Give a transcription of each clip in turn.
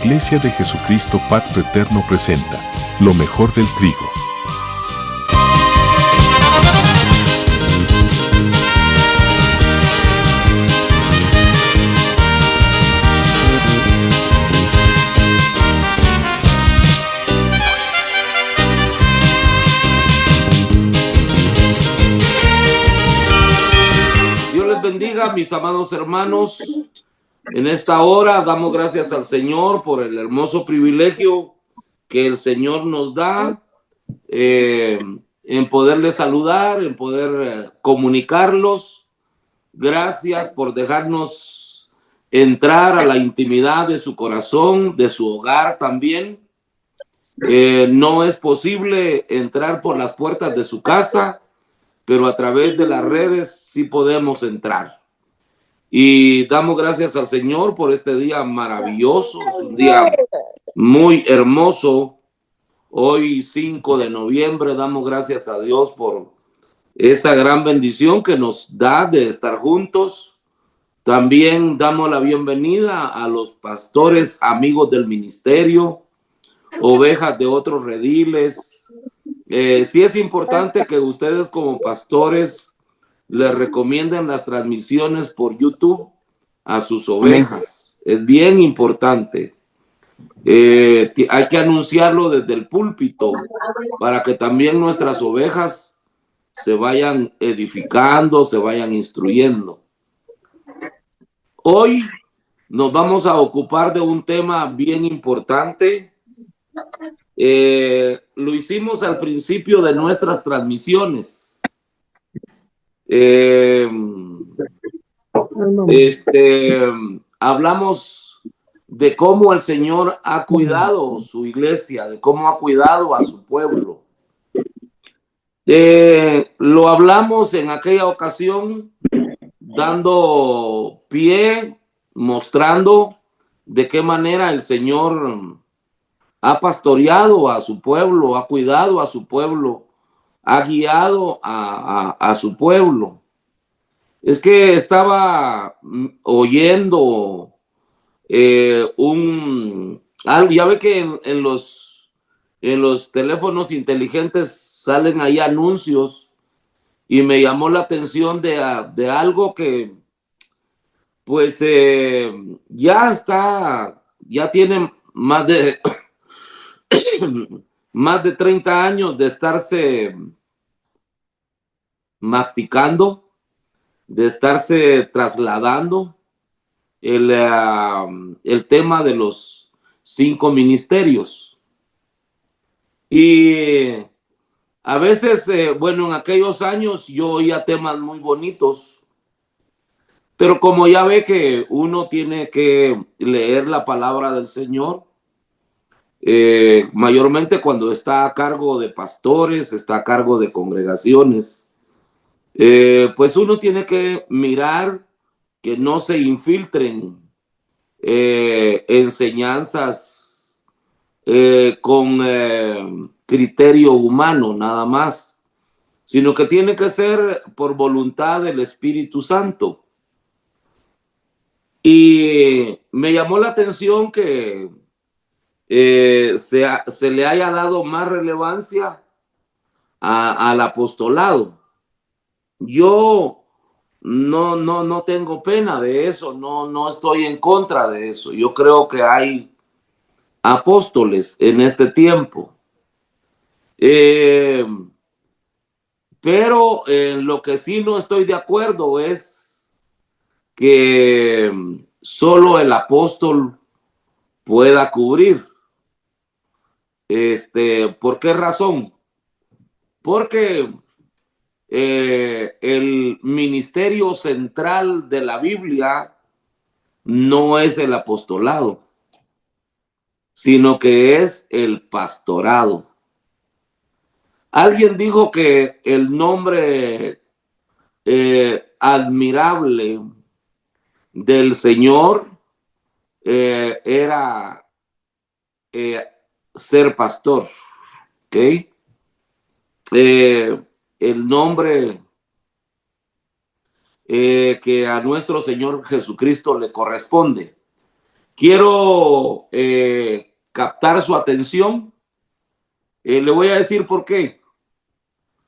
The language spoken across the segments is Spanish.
Iglesia de Jesucristo Pacto Eterno presenta lo mejor del trigo. Dios les bendiga, mis amados hermanos. En esta hora damos gracias al Señor por el hermoso privilegio que el Señor nos da en poderles saludar, en poder comunicarlos. Gracias por dejarnos entrar a la intimidad de su corazón, de su hogar también. No es posible entrar por las puertas de su casa, pero a través de las redes sí podemos entrar. Y damos gracias al Señor por este día maravilloso, es un día muy hermoso. Hoy 5 de noviembre damos gracias a Dios por esta gran bendición que nos da de estar juntos. También damos la bienvenida a los pastores amigos del ministerio, ovejas de otros rediles. Sí es importante que ustedes como pastores les recomienden las transmisiones por YouTube a sus ovejas. Amén. Es bien importante. Hay que anunciarlo desde el púlpito para que también nuestras ovejas se vayan edificando, se vayan instruyendo. Hoy nos vamos a ocupar de un tema bien importante. Lo hicimos al principio de nuestras transmisiones. Hablamos de cómo el Señor ha cuidado su iglesia, de cómo ha cuidado a su pueblo. Lo hablamos en aquella ocasión dando pie, mostrando de qué manera el Señor ha pastoreado a su pueblo, ha cuidado a su pueblo, ha guiado a su pueblo. Es que estaba oyendo algo, ya ve que en los teléfonos inteligentes salen ahí anuncios y me llamó la atención de algo que pues ya tiene más de más de 30 años de estarse masticando, de estarse trasladando el tema de los 5 ministerios. Y a veces, en aquellos años yo oía temas muy bonitos, pero como ya ve que uno tiene que leer la palabra del Señor, mayormente cuando está a cargo de pastores, está a cargo de congregaciones, pues uno tiene que mirar que no se infiltren enseñanzas con criterio humano nada más, sino que tiene que ser por voluntad del Espíritu Santo. Y me llamó la atención que se le haya dado más relevancia al apostolado. Yo no tengo pena de eso, no estoy en contra de eso. Yo creo que hay apóstoles en este tiempo. Pero lo que sí no estoy de acuerdo es que solo el apóstol pueda cubrir. ¿Por qué razón? Porque el ministerio central de la Biblia no es el apostolado, sino que es el pastorado. Alguien dijo que el nombre admirable del Señor era ser pastor, ¿ok? El nombre que a nuestro Señor Jesucristo le corresponde. quiero captar su atención. Le voy a decir por qué.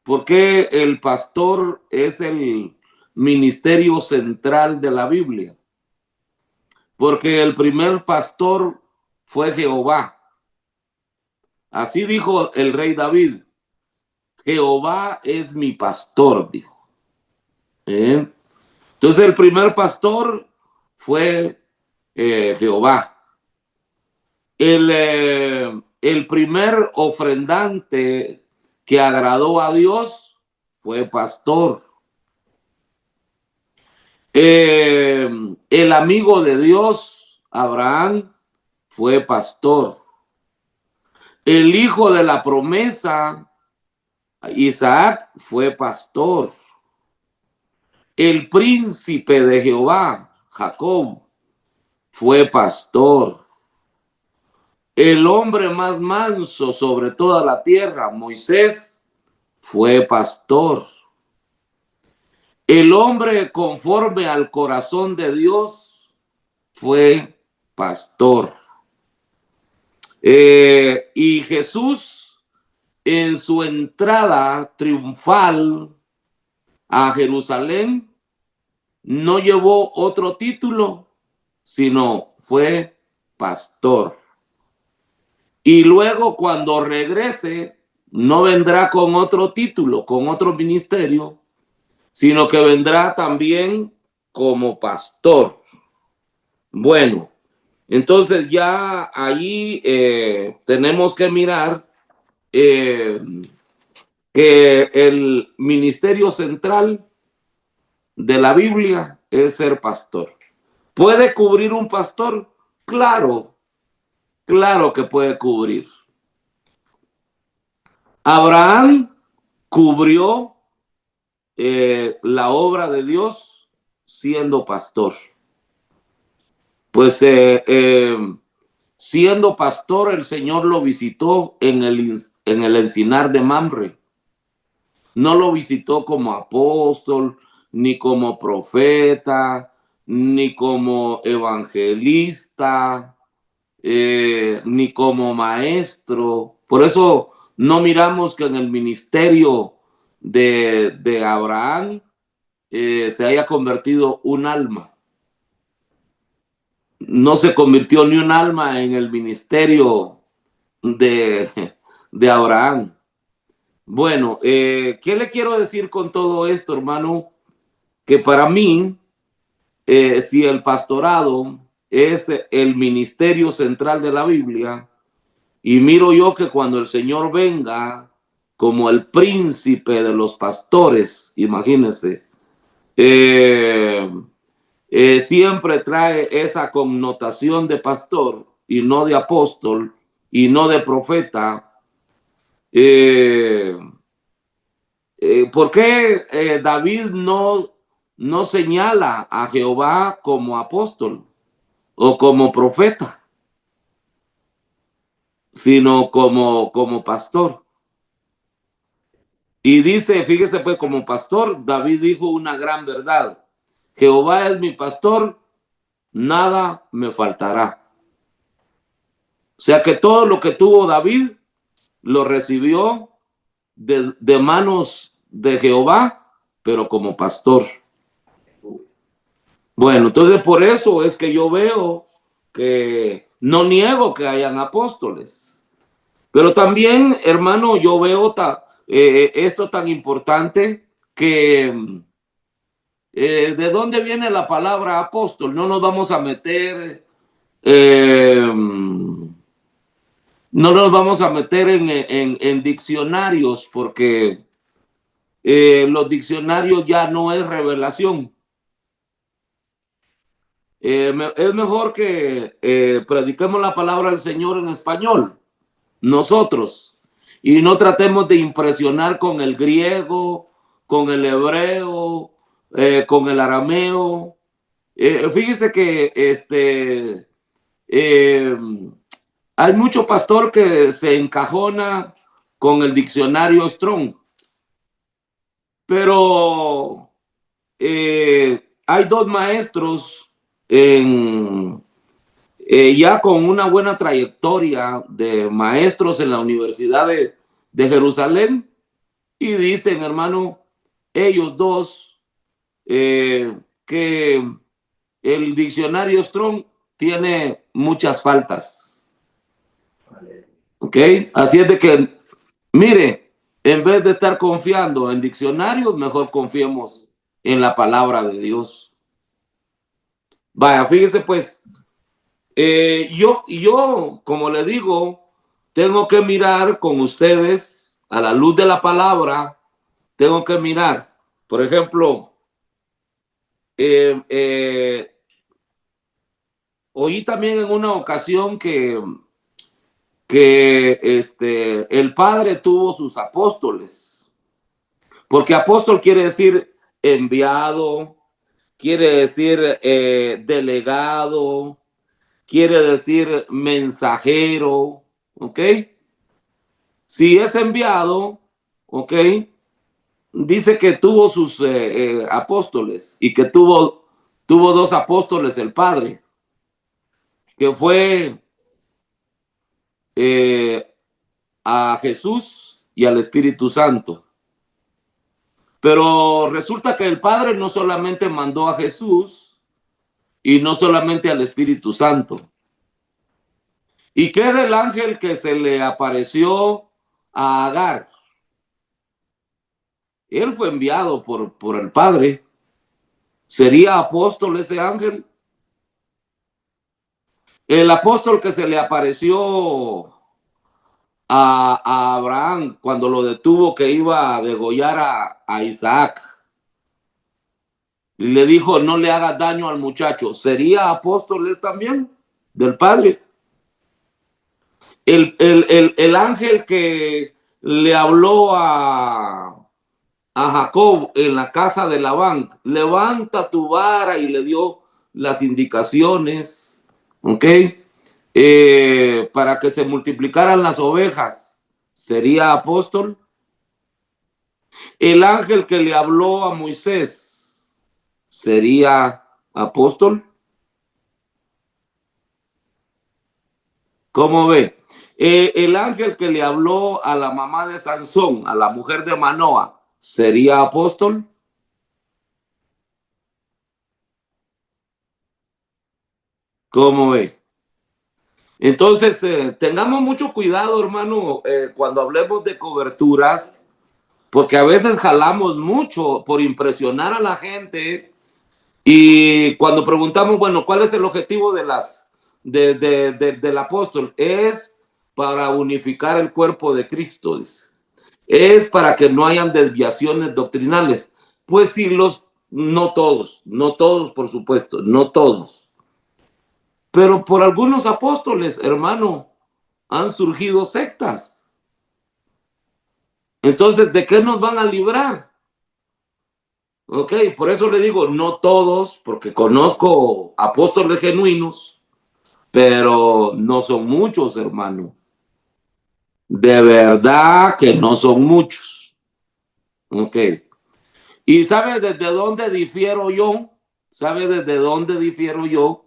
Porque el pastor es el ministerio central de la Biblia. Porque el primer pastor fue Jehová. Así dijo el rey David. Jehová es mi pastor, dijo. Entonces el primer pastor fue Jehová. El primer ofrendante que agradó a Dios fue pastor. El amigo de Dios, Abraham, fue pastor. El hijo de la promesa, Isaac, fue pastor. El príncipe de Jehová, Jacob, fue pastor. El hombre más manso sobre toda la tierra, Moisés, fue pastor. El hombre conforme al corazón de Dios fue pastor. Y Jesús, en su entrada triunfal a Jerusalén, no llevó otro título, sino fue pastor. Y luego cuando regrese, no vendrá con otro título, con otro ministerio, sino que vendrá también como pastor. Bueno, entonces ya allí tenemos que mirar que el ministerio central de la Biblia es ser pastor. ¿Puede cubrir un pastor? Claro, claro que puede cubrir. Abraham cubrió la obra de Dios siendo pastor. Pues siendo pastor, el Señor lo visitó en el encinar de Mamre. No lo visitó como apóstol, ni como profeta, ni como evangelista, ni como maestro. Por eso no miramos que en el ministerio de Abraham se haya convertido un alma. No se convirtió ni un alma en el ministerio de Abraham. Bueno, ¿qué le quiero decir con todo esto, hermano? Que para mí, si el pastorado es el ministerio central de la Biblia, y miro yo que cuando el Señor venga como el príncipe de los pastores, imagínense, siempre trae esa connotación de pastor y no de apóstol y no de profeta. ¿Por qué David no señala a Jehová como apóstol o como profeta, sino como pastor? Y dice, fíjese pues, como pastor, David dijo una gran verdad. Jehová es mi pastor, nada me faltará. O sea que todo lo que tuvo David lo recibió de manos de Jehová, pero como pastor. Bueno, entonces por eso es que yo veo que no niego que hayan apóstoles, pero también, hermano, yo veo esto tan importante que ¿de dónde viene la palabra apóstol? No nos vamos a meter no nos vamos a meter en diccionarios porque los diccionarios ya no es revelación. Es mejor que prediquemos la palabra del Señor en español, nosotros, y no tratemos de impresionar con el griego, con el hebreo, con el arameo. Fíjese que hay mucho pastor que se encajona con el diccionario Strong, pero hay dos maestros en ya con una buena trayectoria de maestros en la Universidad de Jerusalén, y dicen, hermano, ellos dos, que el diccionario Strong tiene muchas faltas. ¿Ok? Así es de que, mire, en vez de estar confiando en diccionarios, mejor confiemos en la palabra de Dios. Vaya, fíjese pues, yo, como le digo, tengo que mirar con ustedes a la luz de la palabra, tengo que mirar, por ejemplo, oí también en una ocasión que el Padre tuvo sus apóstoles, porque apóstol quiere decir enviado, quiere decir delegado, quiere decir mensajero, ¿ok? Si es enviado, ¿ok? Dice que tuvo sus apóstoles y que tuvo dos apóstoles el Padre, que fue a Jesús y al Espíritu Santo. Pero resulta que el Padre no solamente mandó a Jesús y no solamente al Espíritu Santo. ¿Y qué del ángel que se le apareció a Agar? Él fue enviado por el Padre. ¿Sería apóstol ese ángel? El apóstol que se le apareció a Abraham cuando lo detuvo que iba a degollar a Isaac, y le dijo, no le hagas daño al muchacho, ¿sería apóstol él también del Padre? El ángel que le habló a Jacob en la casa de Labán, levanta tu vara, y le dio las indicaciones, ¿ok? Para que se multiplicaran las ovejas, ¿sería apóstol? El ángel que le habló a Moisés, ¿sería apóstol? ¿Cómo ve? El ángel que le habló a la mamá de Sansón, a la mujer de Manoa, ¿sería apóstol? ¿Cómo ve? Entonces, tengamos mucho cuidado, hermano, cuando hablemos de coberturas, porque a veces jalamos mucho por impresionar a la gente, y cuando preguntamos, bueno, ¿cuál es el objetivo del apóstol? Es para unificar el cuerpo de Cristo, dice. Es para que no hayan desviaciones doctrinales. Pues sí, no todos, por supuesto, no todos. Pero por algunos apóstoles, hermano, han surgido sectas. Entonces, ¿de qué nos van a librar? Ok, por eso le digo, no todos, porque conozco apóstoles genuinos, pero no son muchos, hermano. De verdad que no son muchos. Ok. ¿Y sabe desde dónde difiero yo? ¿Sabe desde dónde difiero yo?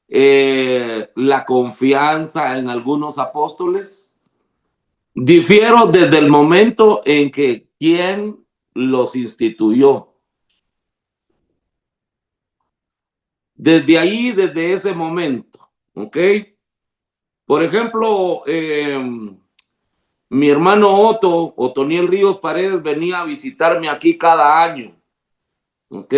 La confianza en algunos apóstoles. Difiero desde el momento en que quien los instituyó. Desde ahí, desde ese momento, ¿ok? Por ejemplo, mi hermano Otoniel Ríos Paredes, venía a visitarme aquí cada año, ¿ok?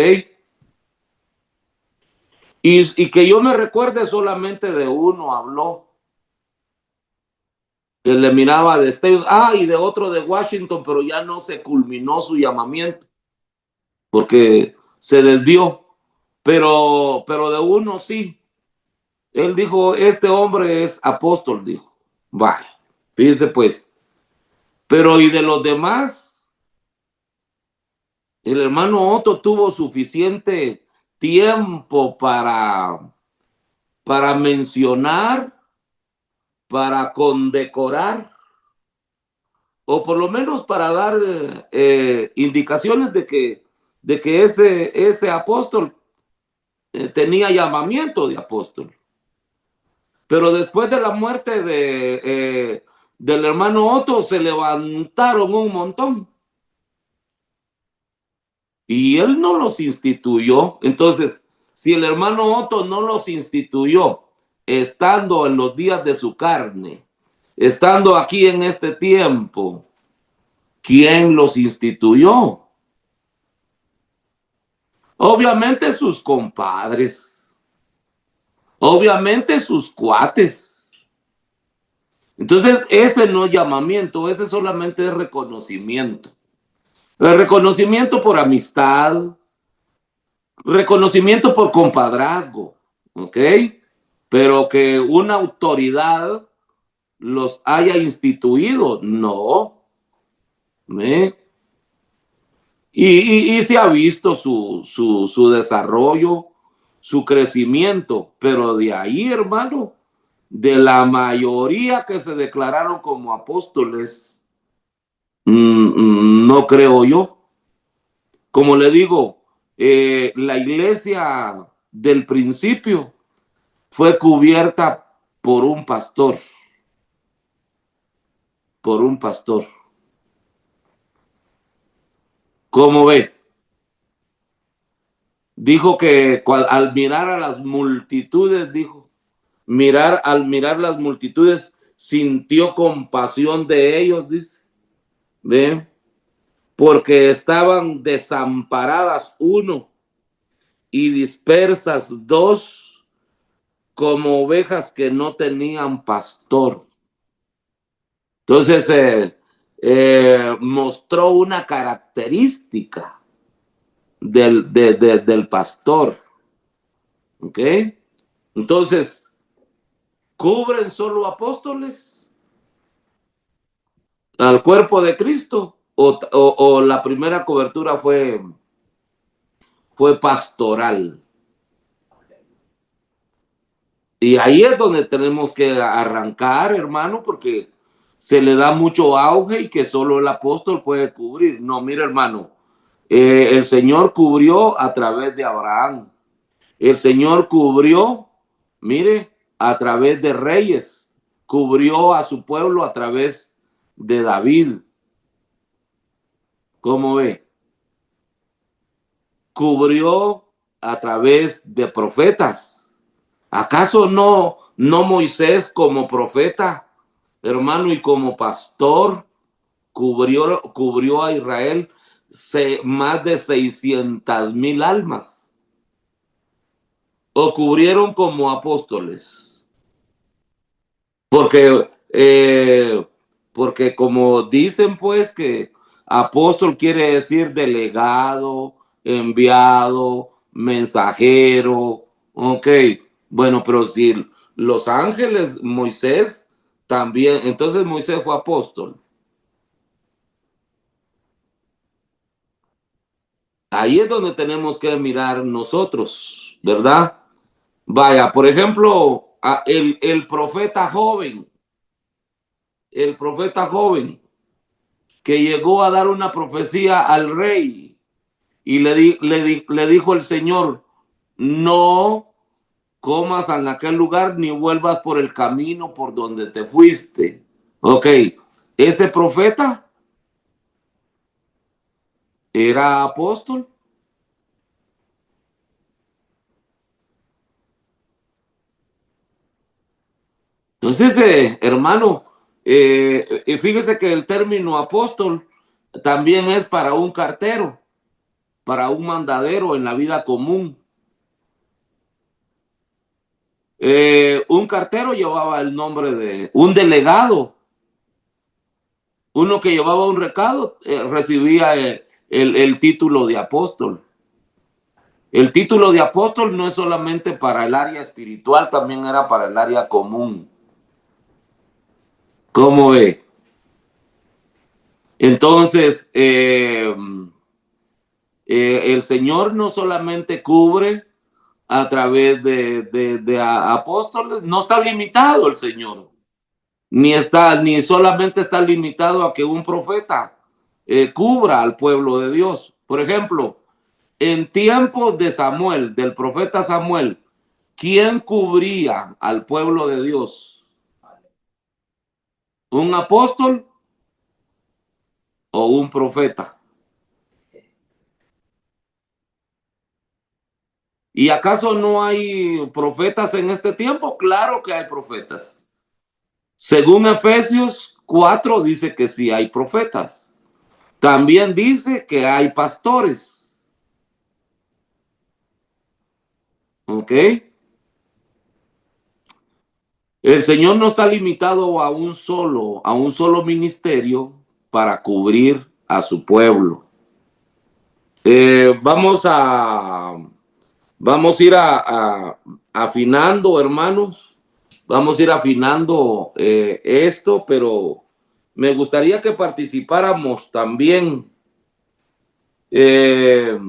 Y que yo me recuerde, solamente de uno habló, que le miraba destellos, y de otro de Washington, pero ya no se culminó su llamamiento, porque se desvió, pero de uno sí. Él dijo, este hombre es apóstol, dijo. Vale, fíjese pues. Pero ¿y de los demás? El hermano Otto tuvo suficiente tiempo para mencionar, para condecorar, o por lo menos para dar indicaciones de que ese apóstol tenía llamamiento de apóstol. Pero después de la muerte del hermano Otto, se levantaron un montón. Y él no los instituyó. Entonces, si el hermano Otto no los instituyó, estando en los días de su carne, estando aquí en este tiempo, ¿quién los instituyó? Obviamente sus compadres, obviamente sus cuates. Entonces, ese no es llamamiento, ese solamente es reconocimiento. El reconocimiento por amistad, reconocimiento por compadrazgo, ¿ok? Pero que una autoridad los haya instituido, no. ¿Eh? Y se ha visto su desarrollo, su crecimiento, pero de ahí, hermano, de la mayoría que se declararon como apóstoles, no creo yo. Como le digo, la iglesia del principio fue cubierta por un pastor, por un pastor. ¿Cómo ve? Dijo que al mirar a las multitudes, dijo, al mirar las multitudes, sintió compasión de ellos, dice, ¿ve? Porque estaban desamparadas uno y dispersas dos, como ovejas que no tenían pastor. Entonces mostró una característica del pastor. ¿Ok? Entonces, ¿cubren solo apóstoles al cuerpo de Cristo? ¿O la primera cobertura fue pastoral? Y ahí es donde tenemos que arrancar, hermano, porque se le da mucho auge y que solo el apóstol puede cubrir. No, mira, hermano, el Señor cubrió a través de Abraham. El Señor cubrió, mire, a través de reyes. Cubrió a su pueblo a través de David. ¿Cómo ve? Cubrió a través de profetas. ¿Acaso no Moisés como profeta, hermano, y como pastor cubrió a Israel más de 600,000 almas? ¿O cubrieron como apóstoles? Porque como dicen, pues, que apóstol quiere decir delegado, enviado, mensajero. Ok, bueno, pero si los ángeles, Moisés también, entonces Moisés fue apóstol. Ahí es donde tenemos que mirar nosotros, ¿verdad? Vaya, por ejemplo, el profeta joven que llegó a dar una profecía al rey y le dijo el Señor, no comas en aquel lugar ni vuelvas por el camino por donde te fuiste. Ok, ese profeta era apóstol. Entonces, hermano, fíjese que el término apóstol también es para un cartero, para un mandadero en la vida común. Un cartero llevaba el nombre de un delegado. Uno que llevaba un recado recibía el título de apóstol. El título de apóstol no es solamente para el área espiritual, también era para el área común. ¿Cómo ve? Entonces, el Señor no solamente cubre a través de apóstoles, no está limitado el Señor, ni solamente está limitado a que un profeta cubra al pueblo de Dios. Por ejemplo, en tiempos de Samuel, del profeta Samuel, ¿quién cubría al pueblo de Dios? ¿Un apóstol o un profeta? ¿Y acaso no hay profetas en este tiempo? Claro que hay profetas. Según Efesios 4 dice que sí hay profetas. También dice que hay pastores. ¿Ok? El Señor no está limitado a un solo ministerio para cubrir a su pueblo. Vamos a ir afinando, hermanos. Vamos a ir afinando esto, pero me gustaría que participáramos también, que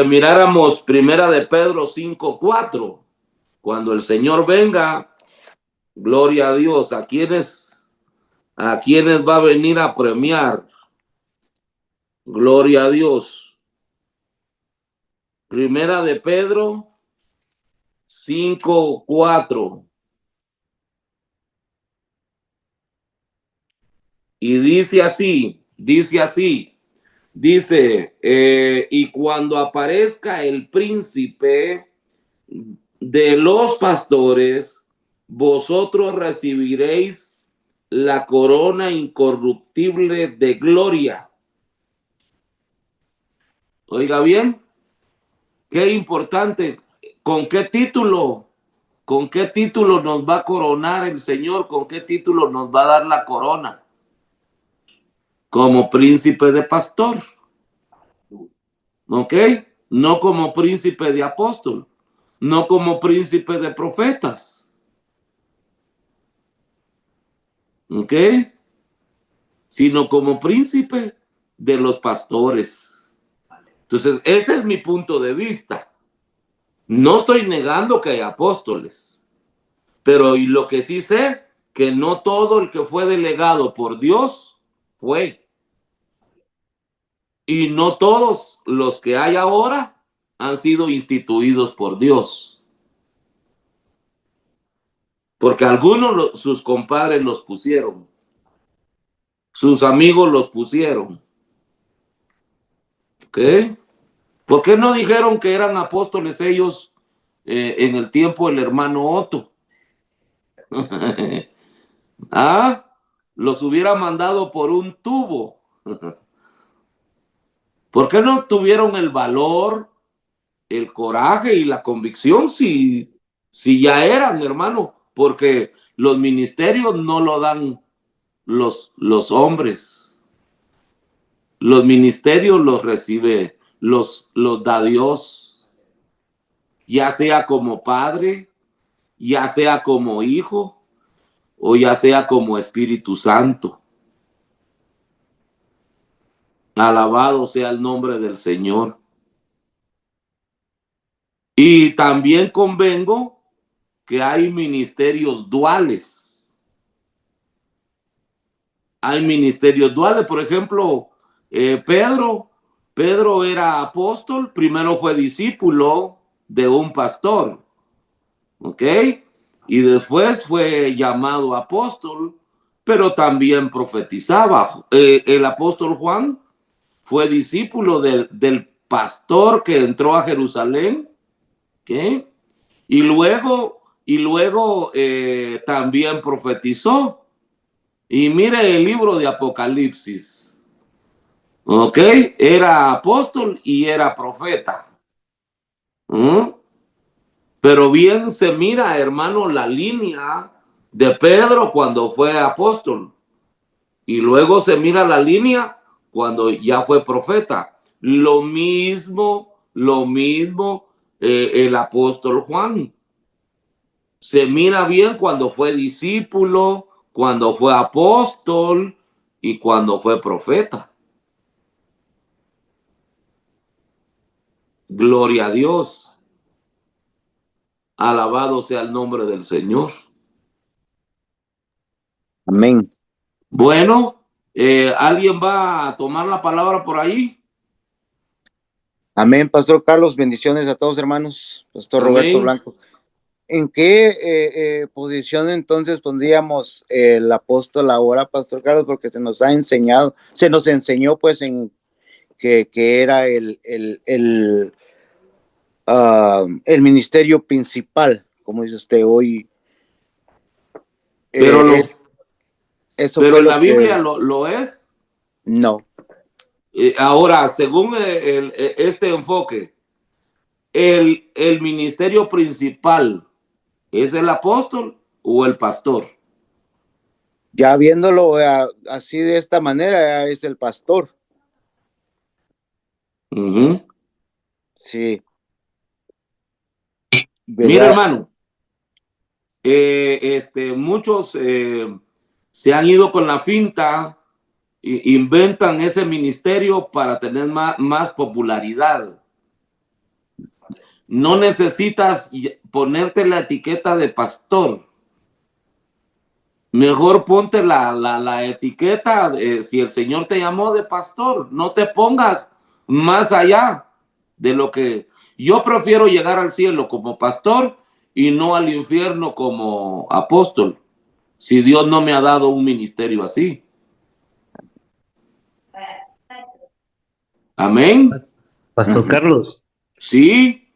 miráramos Primera de Pedro 5:4. Cuando el Señor venga, gloria a Dios, ¿a quiénes va a venir a premiar? Gloria a Dios. Primera de Pedro 5:4. Y dice así, y cuando aparezca el príncipe de los pastores, vosotros recibiréis la corona incorruptible de gloria. Oiga bien, qué importante. ¿Con qué título? ¿Con qué título nos va a coronar el Señor? ¿Con qué título nos va a dar la corona? Como príncipe de pastor. ¿Ok? No como príncipe de apóstol. No como príncipe de profetas. ¿Ok? Sino como príncipe de los pastores. Entonces, ese es mi punto de vista. No estoy negando que hay apóstoles, pero y lo que sí sé, que no todo el que fue delegado por Dios fue. Y no todos los que hay ahora han sido instituidos por Dios. Porque algunos, sus compadres los pusieron. Sus amigos los pusieron. ¿Ok? ¿Por qué no dijeron que eran apóstoles ellos en el tiempo del hermano Otto? ¿Ah? Los hubiera mandado por un tubo. ¿Por qué no tuvieron el valor, el coraje y la convicción si ya eran, hermano? Porque los ministerios no lo dan los hombres. Los ministerios los recibe, los da Dios, ya sea como padre, ya sea como hijo o ya sea como Espíritu Santo. Alabado sea el nombre del Señor. Y también convengo que hay ministerios duales. Hay ministerios duales, por ejemplo, Pedro era apóstol, primero fue discípulo de un pastor, ¿ok? Y después fue llamado apóstol, pero también profetizaba. El apóstol Juan fue discípulo del pastor que entró a Jerusalén, ¿ok? Y luego también profetizó. Y mire el libro de Apocalipsis, ¿ok? Era apóstol y era profeta. ¿Mm? Pero bien se mira, hermano, la línea de Pedro cuando fue apóstol. Y luego se mira la línea cuando ya fue profeta. Lo mismo, el apóstol Juan. Se mira bien cuando fue discípulo, cuando fue apóstol y cuando fue profeta. Gloria a Dios. Alabado sea el nombre del Señor. Amén. Bueno, ¿alguien va a tomar la palabra por ahí? Amén, Pastor Carlos, bendiciones a todos, hermanos. Pastor Amén. Roberto Blanco. ¿En qué posición entonces pondríamos el apóstol ahora, Pastor Carlos? Porque se nos enseñó pues en que era el ministerio principal, como dice usted hoy. Pero, Eso pero fue en lo la que... Biblia lo es. No. Ahora, según este enfoque, el ministerio principal es el apóstol o el pastor. Ya viéndolo así de esta manera, es el pastor. Uh-huh. Sí. Mira, ¿Verdad? hermano, muchos se han ido con la finta, inventan ese ministerio para tener más popularidad. No necesitas ponerte la etiqueta de pastor. Mejor ponte la etiqueta, si el Señor te llamó de pastor, no te pongas más allá de lo que... Yo prefiero llegar al cielo como pastor y no al infierno como apóstol, si Dios no me ha dado un ministerio así. Amén. Pastor Carlos, Sí.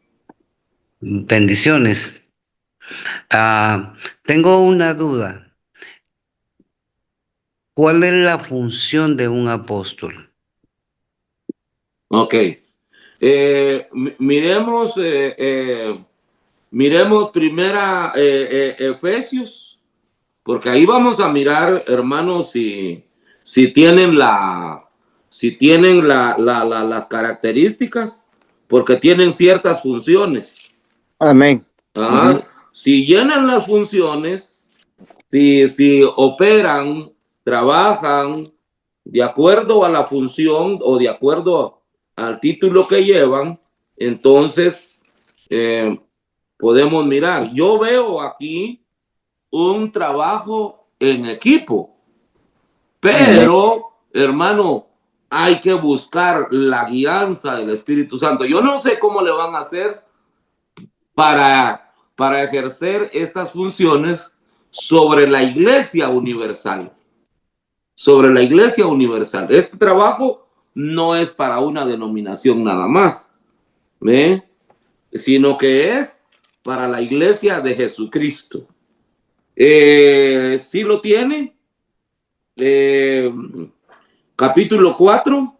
bendiciones. Tengo una duda. ¿Cuál es la función de un apóstol? Ok. Miremos primera Efesios, porque ahí vamos a mirar, hermanos, si tienen las características, porque tienen ciertas funciones. Amén. Si llenan las funciones, si operan, trabajan de acuerdo a la función o de acuerdo al título que llevan, entonces podemos mirar. Yo veo aquí un trabajo en equipo, pero, hermano, hay que buscar la guianza del Espíritu Santo. Yo no sé cómo le van a hacer para ejercer estas funciones sobre la iglesia universal. Sobre la iglesia universal. Este trabajo no es para una denominación nada más, sino que es para la iglesia de Jesucristo. ¿Sí lo tiene? Capítulo 4,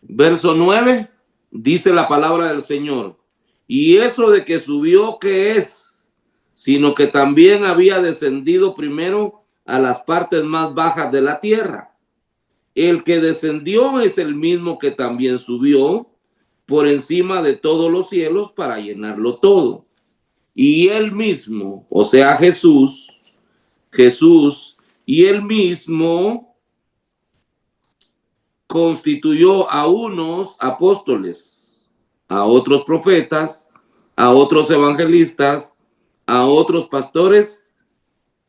verso 9, dice la palabra del Señor. Y eso de que subió, ¿qué es? Sino que también había descendido primero a las partes más bajas de la tierra. El que descendió es el mismo que también subió por encima de todos los cielos para llenarlo todo. Y él mismo, o sea, Jesús, y él mismo constituyó a unos apóstoles, a otros profetas, a otros evangelistas, a otros pastores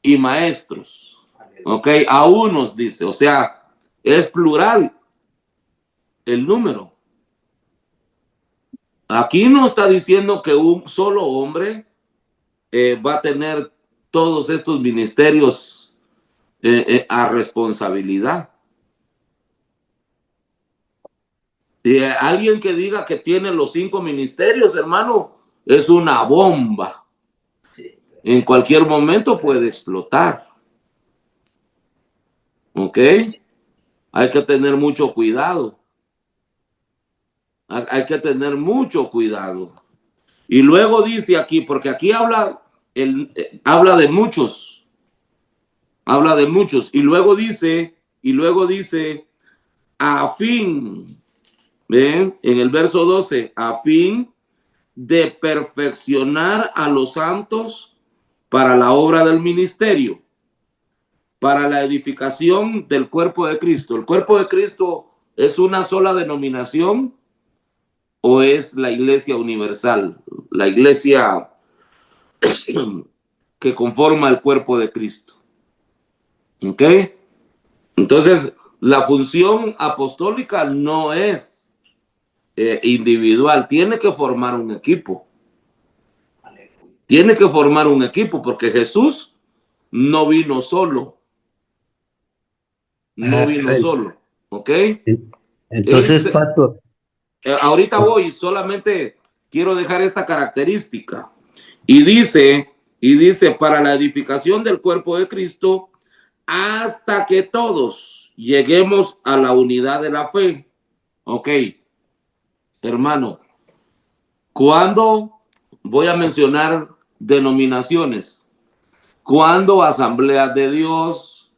y maestros. Ok, a unos dice, o sea, es plural el número. Aquí no está diciendo que un solo hombre va a tener todos estos ministerios a responsabilidad. Alguien que diga que tiene los 5 ministerios, hermano, es una bomba. En cualquier momento puede explotar. ¿Ok? Hay que tener mucho cuidado. Hay que tener mucho cuidado. Y luego dice aquí, porque aquí habla de muchos. Habla de muchos. Y luego dice, a fin, ¿ven? En el verso 12, a fin de perfeccionar a los santos para la obra del ministerio, para la edificación del cuerpo de Cristo. ¿El cuerpo de Cristo es una sola denominación o es la iglesia universal? La iglesia que conforma el cuerpo de Cristo. ¿Ok? Entonces, La función apostólica no es individual, tiene que formar un equipo. Tiene que formar un equipo porque Jesús no vino solo. No Ah, vino solo, ¿ok? entonces, pastor, Ahorita voy, solamente quiero dejar esta característica. Y dice, para la edificación del cuerpo de Cristo, hasta que todos lleguemos a la unidad de la fe. Ok, hermano, ¿cuándo voy a mencionar denominaciones? ¿Cuándo Asambleas de Dios,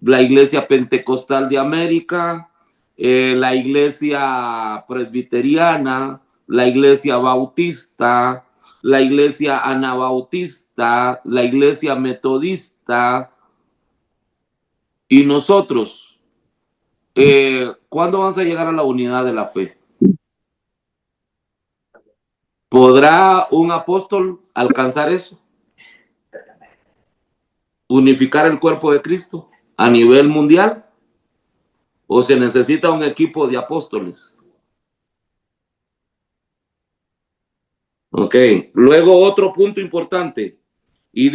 la Iglesia Pentecostal de América, la Iglesia Presbiteriana, la Iglesia Bautista, la Iglesia Anabautista, la Iglesia Metodista y nosotros? ¿Cuándo vamos a llegar a la unidad de la fe? ¿Podrá un apóstol alcanzar eso? ¿Unificar el cuerpo de Cristo a nivel mundial? ¿O se necesita un equipo de apóstoles? Ok, luego otro punto importante. Y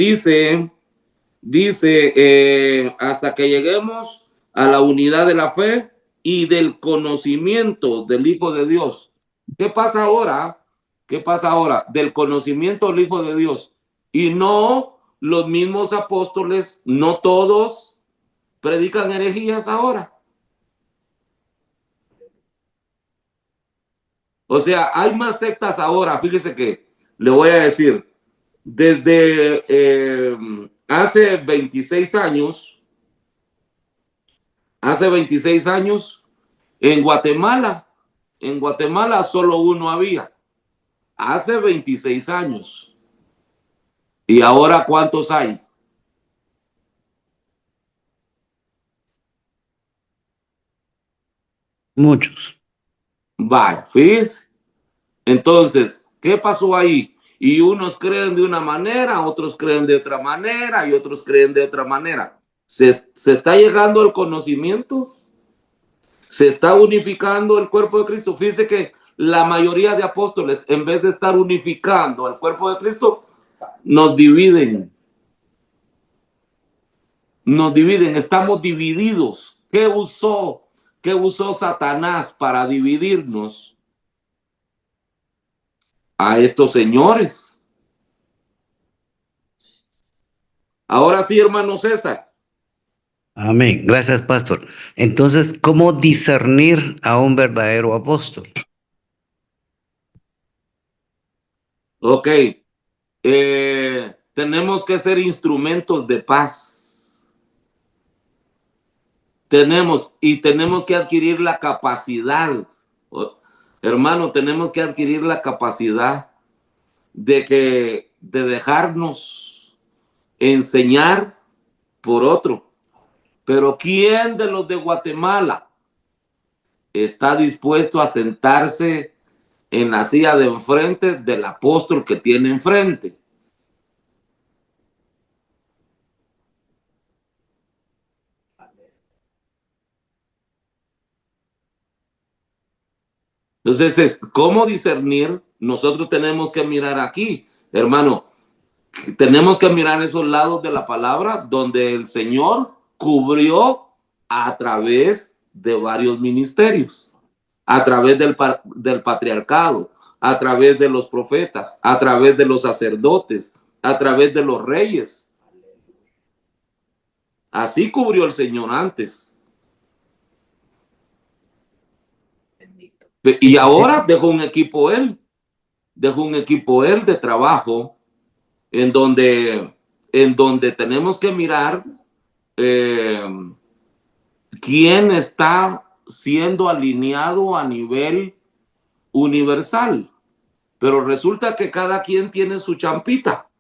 hasta que lleguemos a la unidad de la fe y del conocimiento del Hijo de Dios. ¿Qué pasa ahora? ¿Qué pasa ahora? Del conocimiento del Hijo de Dios. Y no los mismos apóstoles, no todos predican herejías ahora. O sea, hay más sectas ahora. Fíjese que le voy a decir, desde hace 26 años, en Guatemala solo uno había, hace 26 años. ¿Y ahora cuántos hay? muchos. Vaya, fíjese. Entonces, ¿qué pasó ahí? Y unos creen de una manera, otros creen de otra manera y otros creen de otra manera. ¿Se está llegando al conocimiento? ¿Se está unificando el cuerpo de Cristo? Fíjese que la mayoría de apóstoles, en vez de estar unificando el cuerpo de Cristo, nos dividen. Nos dividen, estamos divididos. ¿Qué usó Satanás para dividirnos? A estos señores. Ahora sí, hermano César. Amén. Gracias, pastor. Entonces, ¿cómo discernir a un verdadero apóstol? Ok. Tenemos que ser instrumentos de paz. Tenemos que adquirir la capacidad. Hermano, tenemos que adquirir la capacidad de dejarnos enseñar por otro. Pero ¿quién de los de Guatemala está dispuesto a sentarse en la silla de enfrente del apóstol que tiene enfrente? Entonces, ¿cómo discernir? Nosotros tenemos que mirar aquí, hermano, tenemos que mirar esos lados de la palabra donde el Señor cubrió a través de varios ministerios, a través del patriarcado, a través de los profetas, a través de los sacerdotes, a través de los reyes. Así cubrió el Señor antes. Y ahora dejó un equipo él de trabajo en donde tenemos que mirar quién está siendo alineado a nivel universal. Pero resulta que cada quien tiene su champita.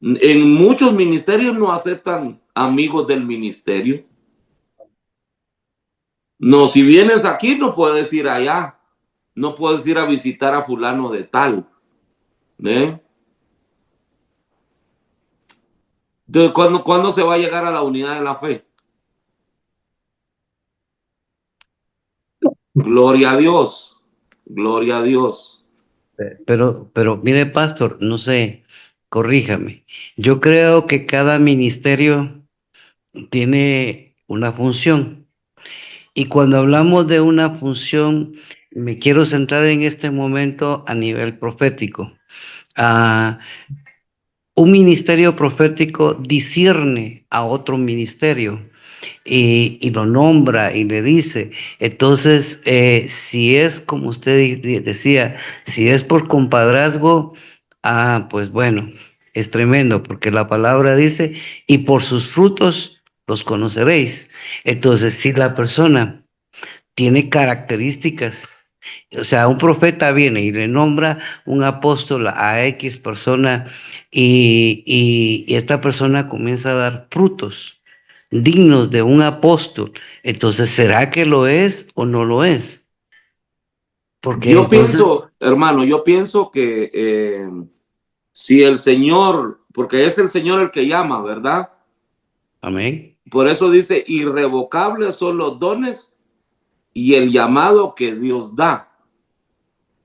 En muchos ministerios no aceptan amigos del ministerio. No, si vienes aquí no puedes ir allá. No puedes ir a visitar a fulano de tal. ¿Ve? Entonces, ¿cuándo se va a llegar a la unidad de la fe? Gloria a Dios. Gloria a Dios. Pero mire, pastor, no sé, corríjame. Yo creo que cada ministerio tiene una función. Y cuando hablamos de una función, me quiero centrar en este momento a nivel profético. Ah, un ministerio profético discierne a otro ministerio y lo nombra y le dice. Entonces, si es como usted decía, si es por compadrazgo, pues bueno, es tremendo, porque la palabra dice, y por sus frutos los conoceréis. Entonces, si la persona tiene características, o sea, un profeta viene y le nombra un apóstol a X persona y esta persona comienza a dar frutos dignos de un apóstol. Entonces, ¿será que lo es o no lo es? Porque Yo entonces, pienso, hermano, yo pienso que si el Señor, porque es el Señor el que llama, ¿verdad? amén. Por eso dice, irrevocables son los dones y el llamado que Dios da.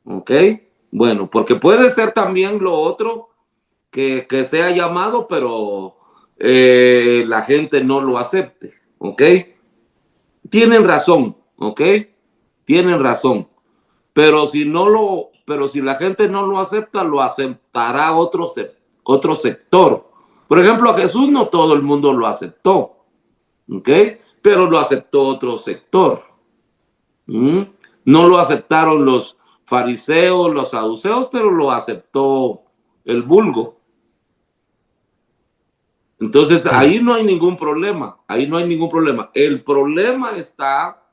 ¿Ok? Bueno, porque puede ser también lo otro, que sea llamado, pero la gente no lo acepte. ¿Ok? Tienen razón. ¿Ok? Tienen razón. Pero si la gente no lo acepta, lo aceptará otro sector. Por ejemplo, a Jesús no todo el mundo lo aceptó. ¿Ok? Pero lo aceptó otro sector. No lo aceptaron los fariseos, los saduceos, pero lo aceptó el vulgo. Entonces, ahí no hay ningún problema. Ahí no hay ningún problema. El problema está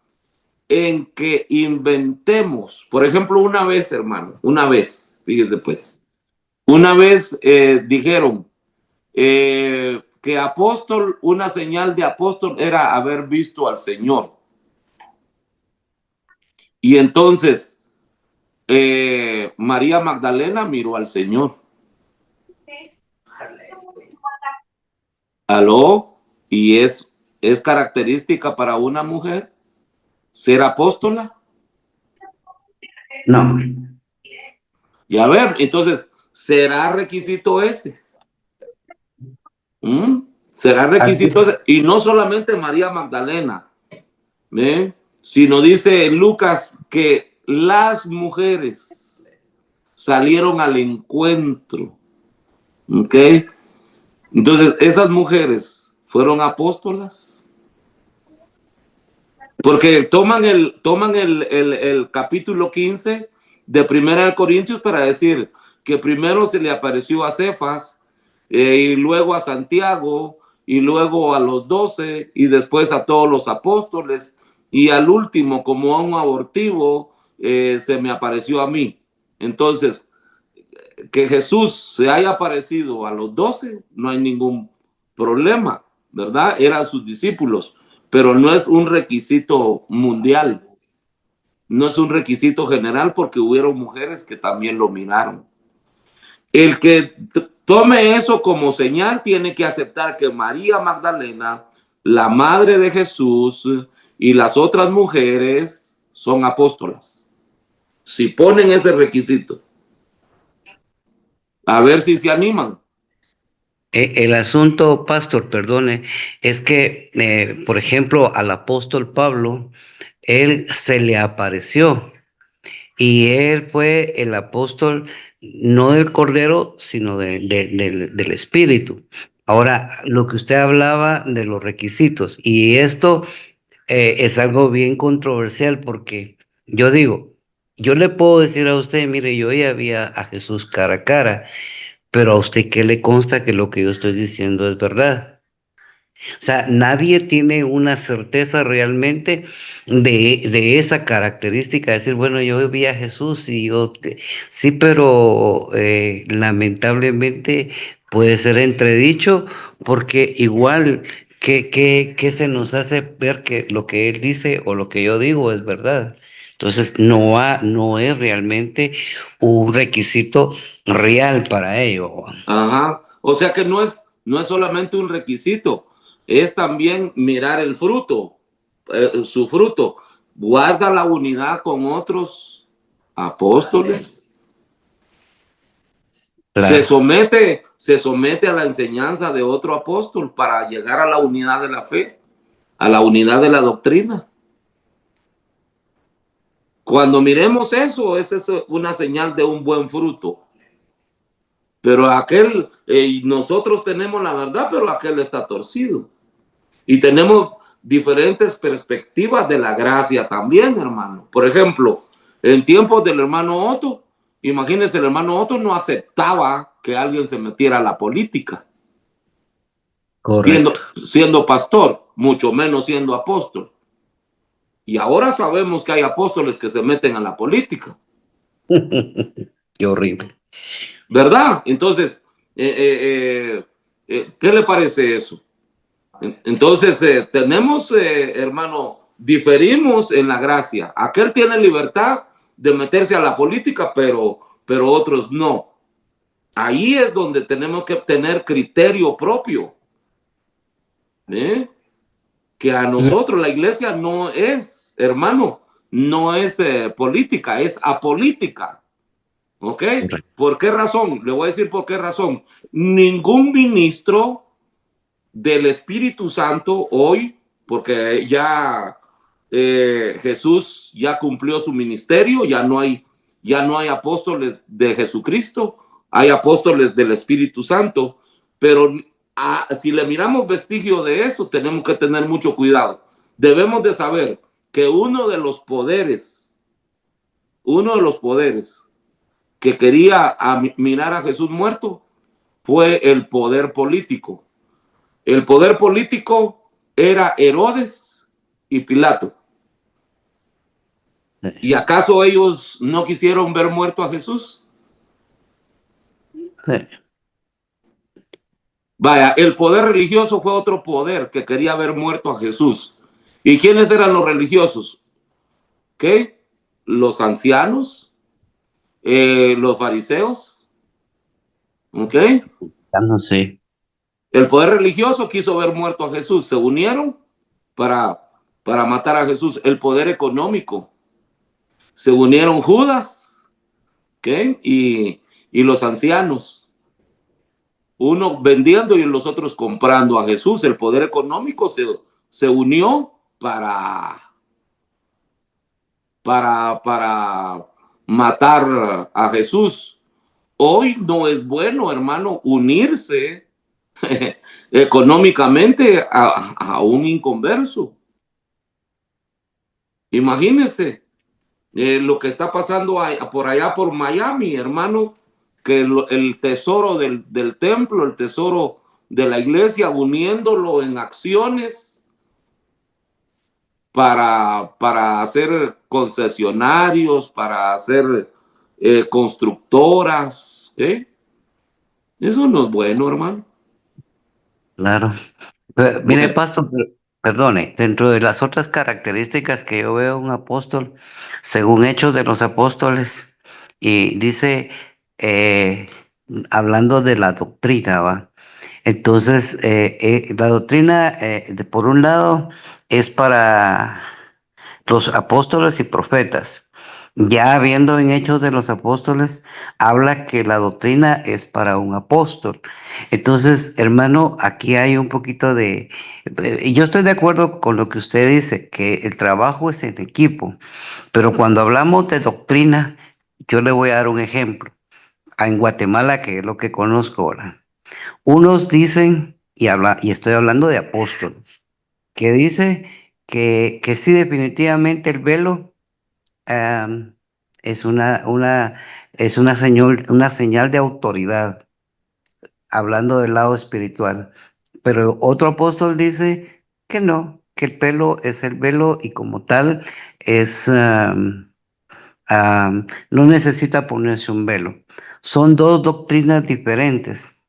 en que inventemos. Por ejemplo, una vez, hermano, una vez, fíjese pues, una vez dijeron que apóstol, una señal de apóstol era haber visto al Señor. Y entonces María Magdalena miró al Señor. ¿Aló? Y es característica para una mujer ser apóstola. No. Y a ver, entonces, ¿será requisito ese? ¿Será requisito ese? Y no solamente María Magdalena, sino dice Lucas que las mujeres salieron al encuentro. ¿Ok? Entonces, esas mujeres fueron apóstolas. Porque toman el capítulo 15 de Primera de Corintios para decir que primero se le apareció a Cefas, y luego a Santiago, y luego a los 12, y después a todos los apóstoles, y al último, como a un abortivo, se me apareció a mí. Entonces, que Jesús se haya aparecido a los 12, no hay ningún problema, ¿verdad? Eran sus discípulos, pero no es un requisito mundial, no es un requisito general, porque hubieron mujeres que también lo miraron. El que tome eso como señal tiene que aceptar que María Magdalena, la madre de Jesús, y las otras mujeres son apóstolas. Si ponen ese requisito, a ver si se animan. El asunto, pastor, perdone, es que, por ejemplo, al apóstol Pablo, él se le apareció y él fue el apóstol no del Cordero, sino del Espíritu. Ahora, lo que usted hablaba de los requisitos, y esto es algo bien controversial porque yo digo, yo le puedo decir a usted, mire, yo ya vi a Jesús cara a cara, pero a usted qué le consta que lo que yo estoy diciendo es verdad. O sea, nadie tiene una certeza realmente de esa característica, decir, bueno, yo vi a Jesús y sí, pero lamentablemente puede ser entredicho porque igual que se nos hace ver que lo que él dice o lo que yo digo es verdad. Entonces, no es realmente un requisito real para ello. Ajá. O sea que no es solamente un requisito, es también mirar el fruto, su fruto. guarda la unidad con otros apóstoles, Claro. se somete a la enseñanza de otro apóstol para llegar a la unidad de la fe, a la unidad de la doctrina. Cuando miremos eso, esa es una señal de un buen fruto. Pero nosotros tenemos la verdad, pero aquel está torcido. Y tenemos diferentes perspectivas de la gracia también, hermano. Por ejemplo, en tiempos del hermano Otto, imagínense, el hermano Otto no aceptaba que alguien se metiera a la política. Correcto. Siendo pastor, mucho menos siendo apóstol. Y ahora sabemos que hay apóstoles que se meten a la política. Qué horrible. ¿Verdad? Entonces, ¿qué le parece eso? Entonces, tenemos, hermano, diferimos en la gracia. Aquel tiene libertad de meterse a la política, pero otros no. Ahí es donde tenemos que tener criterio propio. Que a nosotros la iglesia no es, hermano, no es política, es apolítica. ¿Ok? ¿Por qué razón? Le voy a decir por qué razón. Ningún ministro del Espíritu Santo hoy, porque ya Jesús ya cumplió su ministerio, ya no hay apóstoles de Jesucristo, hay apóstoles del Espíritu Santo, pero si le miramos vestigio de eso, tenemos que tener mucho cuidado. Debemos de saber que uno de los poderes que quería mirar a Jesús muerto fue el poder político. El poder político era Herodes y Pilato. ¿Y acaso ellos no quisieron ver muerto a Jesús? Sí. Vaya, el poder religioso fue otro poder que quería ver muerto a Jesús. ¿Y quiénes eran los religiosos? ¿Qué? Los ancianos, los fariseos. ¿Ok? Ya no sé. El poder religioso quiso ver muerto a Jesús. Se unieron para matar a Jesús. El poder económico. Se unieron Judas, ¿okay? y los ancianos. Uno vendiendo y los otros comprando a Jesús. El poder económico se unió para matar a Jesús. Hoy no es bueno, hermano, unirse económicamente a un inconverso. Imagínense lo que está pasando por allá por Miami, hermano, que el tesoro del templo, el tesoro de la iglesia, uniéndolo en acciones para hacer concesionarios, para hacer constructoras. ¿Sí? Eso no es bueno, hermano. Claro. Mire, pastor, perdone, dentro de las otras características que yo veo un apóstol, según Hechos de los Apóstoles, y dice, hablando de la doctrina, ¿va? Entonces, la doctrina, por un lado, es para los apóstoles y profetas. Ya viendo en Hechos de los Apóstoles, habla que la doctrina es para un apóstol. Entonces, hermano, aquí hay un poquito yo estoy de acuerdo con lo que usted dice, que el trabajo es en equipo, pero cuando hablamos de doctrina, yo le voy a dar un ejemplo. En Guatemala, que es lo que conozco ahora, unos dicen, y estoy hablando de apóstoles, que dice que sí, definitivamente el velo es es una señal de autoridad, hablando del lado espiritual. Pero otro apóstol dice que no, que el pelo es el velo y como tal es, no necesita ponerse un velo. Son dos doctrinas diferentes,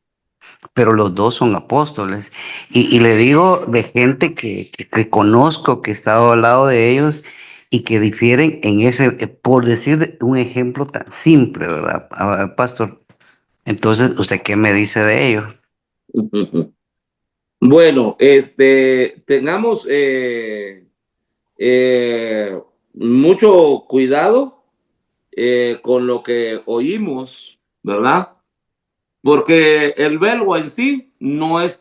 pero los dos son apóstoles. Y le digo de gente que conozco, que he estado al lado de ellos y que difieren en ese, por decir un ejemplo tan simple, ¿verdad, pastor? Entonces, ¿usted qué me dice de ellos? Bueno, tengamos mucho cuidado con lo que oímos, ¿verdad? Porque el velo en sí no es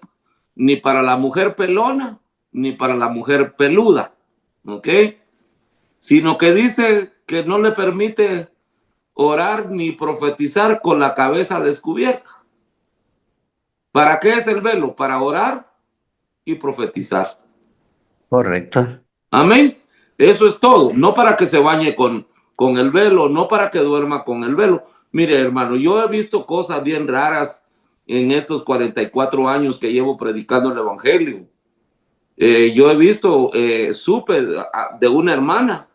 ni para la mujer pelona ni para la mujer peluda, ¿ok? Sino que dice que no le permite orar ni profetizar con la cabeza descubierta. ¿Para qué es el velo? Para orar y profetizar. Correcto. Amén. Eso es todo. No para que se bañe con el velo, no para que duerma con el velo. Mire, hermano, yo he visto cosas bien raras en estos 44 años que llevo predicando el evangelio. Yo he visto, supe de una hermana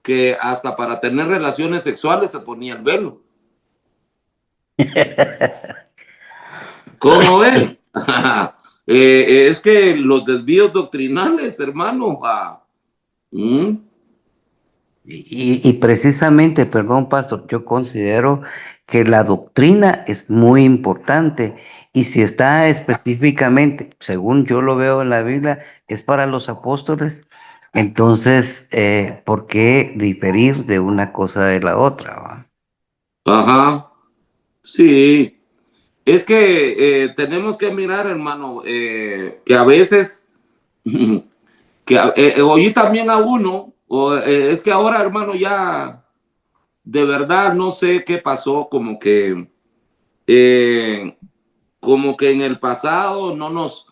que hasta para tener relaciones sexuales se ponía el velo. ¿Cómo ven? Es que los desvíos doctrinales, hermano. Y precisamente, perdón, pastor, yo considero que la doctrina es muy importante y si está específicamente, según yo lo veo en la Biblia, es para los apóstoles, entonces, ¿por qué diferir de una cosa de la otra? ¿Va? Ajá, sí. Es que tenemos que mirar, hermano, que a veces, que oí también a uno, es que ahora, hermano, ya de verdad no sé qué pasó, eh, como que en el pasado no nos,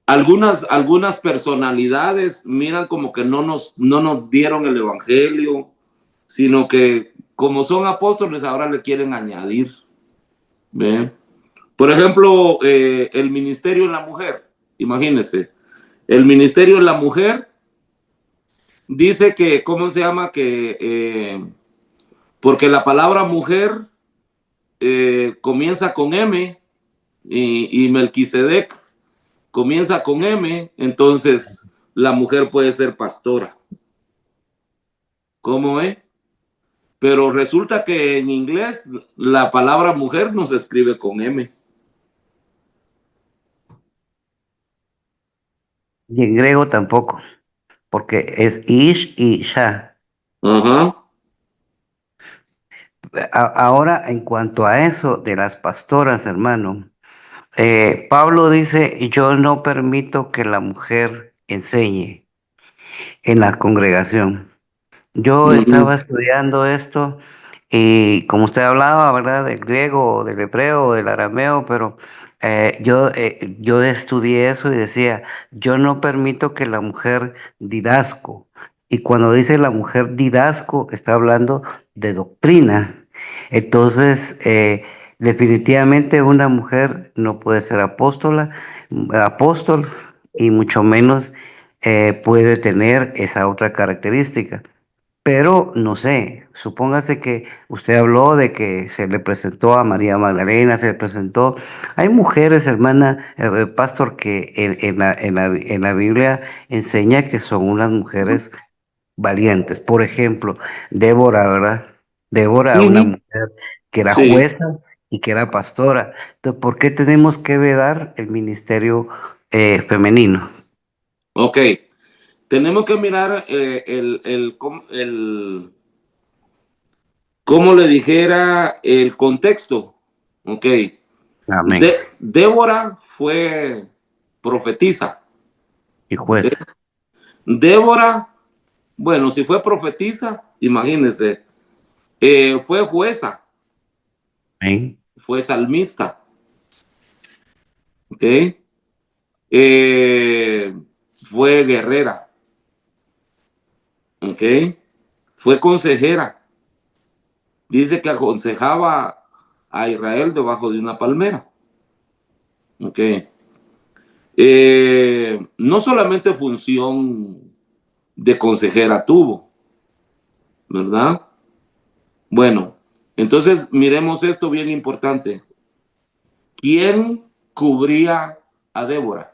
algunas personalidades miran como que no nos dieron el evangelio, sino que como son apóstoles ahora le quieren añadir. ¿Ve? Por ejemplo, el ministerio en la mujer, imagínense, el ministerio en la mujer dice que, ¿cómo se llama? Porque la palabra mujer comienza con M y Melquisedec comienza con M, entonces la mujer puede ser pastora. ¿Cómo es? Pero resulta que en inglés la palabra mujer no se escribe con M. Y en griego tampoco, porque es ish y sha. Ajá. Ahora, en cuanto a eso de las pastoras, hermano, Pablo dice, yo no permito que la mujer enseñe en la congregación. Yo estaba estudiando esto y como usted hablaba, ¿verdad? Del griego, del hebreo, del arameo, pero yo estudié eso y decía, yo no permito que la mujer didasco. Y cuando dice la mujer didasco, está hablando de doctrina. Entonces, definitivamente una mujer no puede ser apóstol, y mucho menos puede tener esa otra característica. Pero no sé, supóngase que usted habló de que se le presentó a María Magdalena, se le presentó. Hay mujeres, hermana, pastor, que en la Biblia enseña que son unas mujeres valientes. Por ejemplo, Débora, ¿verdad? Débora, una mujer que era Sí, jueza y que era pastora. Entonces, ¿por qué tenemos que vedar el ministerio femenino? ok. Tenemos que mirar cómo le dijera, el contexto. Ok. Amén. Débora fue profetisa. Y ¿Ok? jueza. Débora, bueno, si fue profetisa, imagínense, fue jueza, Amén. fue salmista. ¿Ok? Fue guerrera. ¿Ok? Fue consejera. Dice que aconsejaba a Israel debajo de una palmera. ¿Ok? No solamente función de consejera tuvo, ¿verdad? Bueno, entonces miremos esto bien importante. ¿Quién cubría a Débora?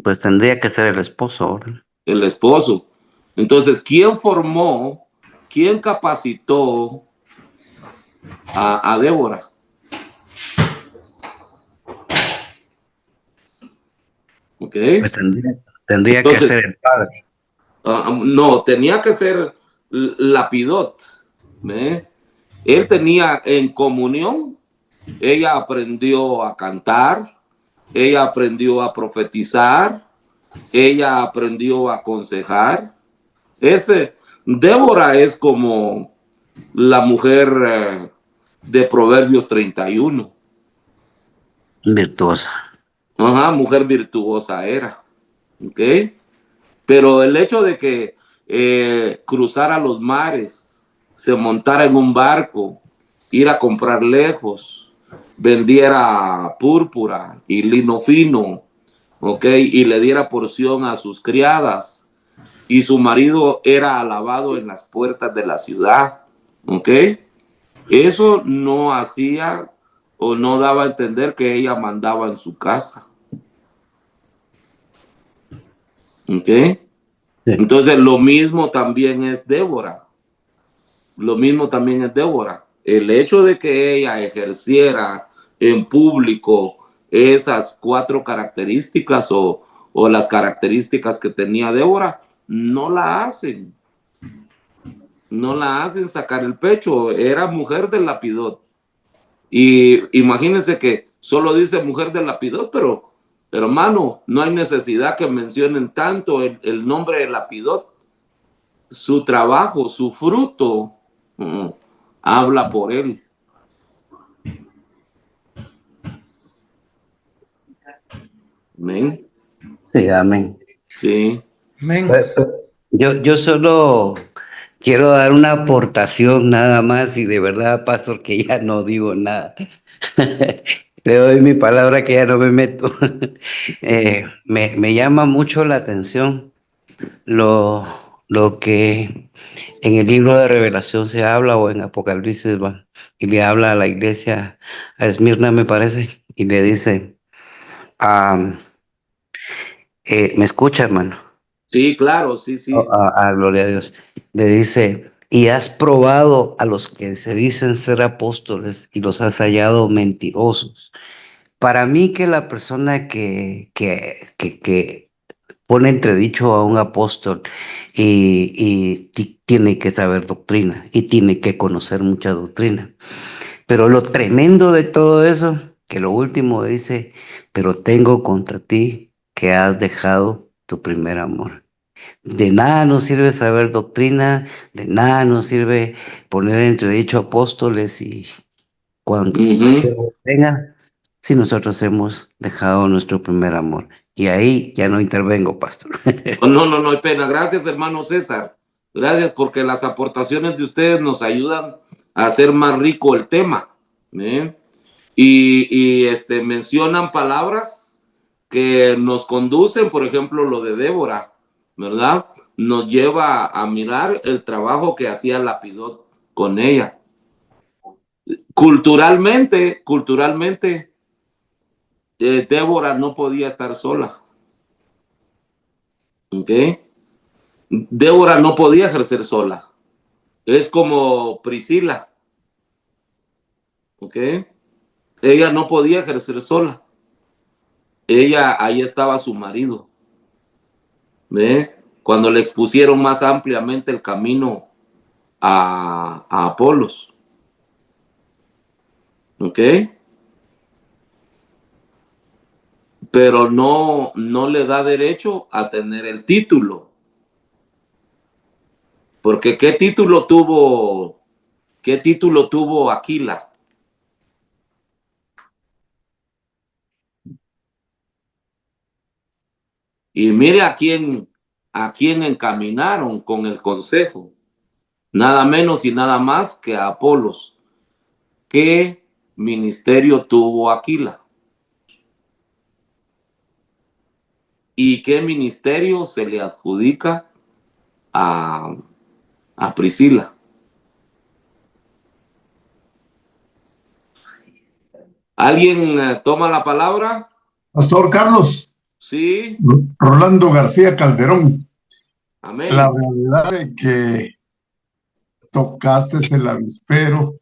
Pues tendría que ser el esposo, ¿verdad? El esposo. Entonces, quién capacitó a Débora? ¿Ok? Pues tendría que Entonces, ser el padre. no, tenía que ser Lapidot. ¿Ve? Él tenía en comunión, ella aprendió a cantar, ella aprendió a profetizar, ella aprendió a aconsejar. Débora es como la mujer de Proverbios 31. Virtuosa. Ajá, mujer virtuosa era. ¿Ok? Pero el hecho de que cruzara los mares, se montara en un barco, ir a comprar lejos, vendiera púrpura y lino fino, ¿ok? Y le diera porción a sus criadas, y su marido era alabado en las puertas de la ciudad, ¿ok? Eso no hacía o no daba a entender que ella mandaba en su casa, ¿ok? Sí. Entonces lo mismo también es Débora, lo mismo también es Débora. El hecho de que ella ejerciera en público esas 4 características o las características que tenía Débora, no la hacen sacar el pecho. Era mujer del Lapidot. Y imagínense que solo dice mujer del Lapidot, pero hermano, no hay necesidad que mencionen tanto el nombre de Lapidot. Su trabajo, su fruto, habla por él. Amén. Sí, amén. Sí. Amén. Yo solo quiero dar una aportación nada más y de verdad, pastor, que ya no digo nada. Le doy mi palabra que ya no me meto. Me llama mucho la atención lo, lo que en el libro de Revelación se habla o en Apocalipsis va, y le habla a la iglesia, a Esmirna me parece, y le dice, ah, ¿me escucha, hermano? Sí, claro, sí, sí. Gloria a Dios. Le dice, y has probado a los que se dicen ser apóstoles y los has hallado mentirosos. Para mí que la persona que pone entredicho a un apóstol y tiene que saber doctrina y tiene que conocer mucha doctrina. Pero lo tremendo de todo eso, que lo último dice, pero tengo contra ti que has dejado tu primer amor. De nada nos sirve saber doctrina, de nada nos sirve poner entredicho apóstoles y cuando se venga, si nosotros hemos dejado nuestro primer amor. Y ahí ya no intervengo, pastor. No, no, no hay pena. Gracias, hermano César. Gracias porque las aportaciones de ustedes nos ayudan a hacer más rico el tema. ¿Eh? Y mencionan palabras que nos conducen, por ejemplo, lo de Débora, ¿verdad? Nos lleva a mirar el trabajo que hacía Lapidot con ella. Culturalmente, Débora no podía estar sola. ¿Ok? Débora no podía ejercer sola. Es como Priscila. ¿Ok? Ella no podía ejercer sola. Ahí estaba su marido. ¿Ve? Cuando le expusieron más ampliamente el camino a Apolos. ¿Ok? Pero no le da derecho a tener el título. Porque ¿qué título tuvo Aquila? Y mire a quién encaminaron con el consejo. Nada menos y nada más que a Apolos. ¿Qué ministerio tuvo Aquila? ¿Y qué ministerio se le adjudica a Priscila? ¿Alguien toma la palabra? Pastor Carlos, Sí, Rolando García Calderón, la amén. realidad de que tocaste el avispero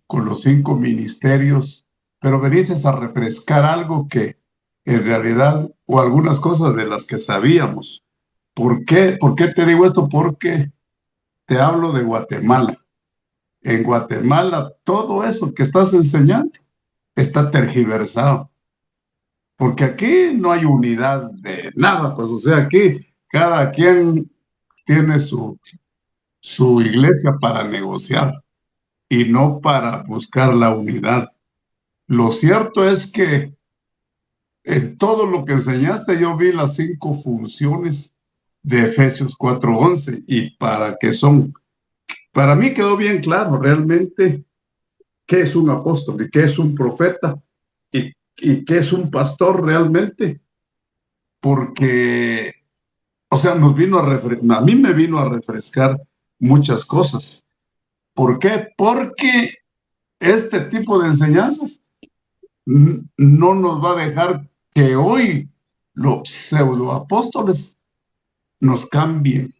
con los 5 ministerios, pero veniste a refrescar algo que en realidad, o algunas cosas de las que sabíamos. ¿Por qué? ¿Por qué te digo esto? Porque te hablo de Guatemala. En Guatemala, todo eso que estás enseñando está tergiversado. Porque aquí no hay unidad de nada, pues, o sea, aquí cada quien tiene su iglesia para negociar y no para buscar la unidad. Lo cierto es que en todo lo que enseñaste yo vi las 5 funciones de Efesios 4:11 y para qué son. Para mí quedó bien claro realmente qué es un apóstol y qué es un profeta y qué es un pastor realmente, porque, o sea, a mí me vino a refrescar muchas cosas. ¿Por qué? Porque este tipo de enseñanzas no nos va a dejar que hoy los pseudoapóstoles nos cambien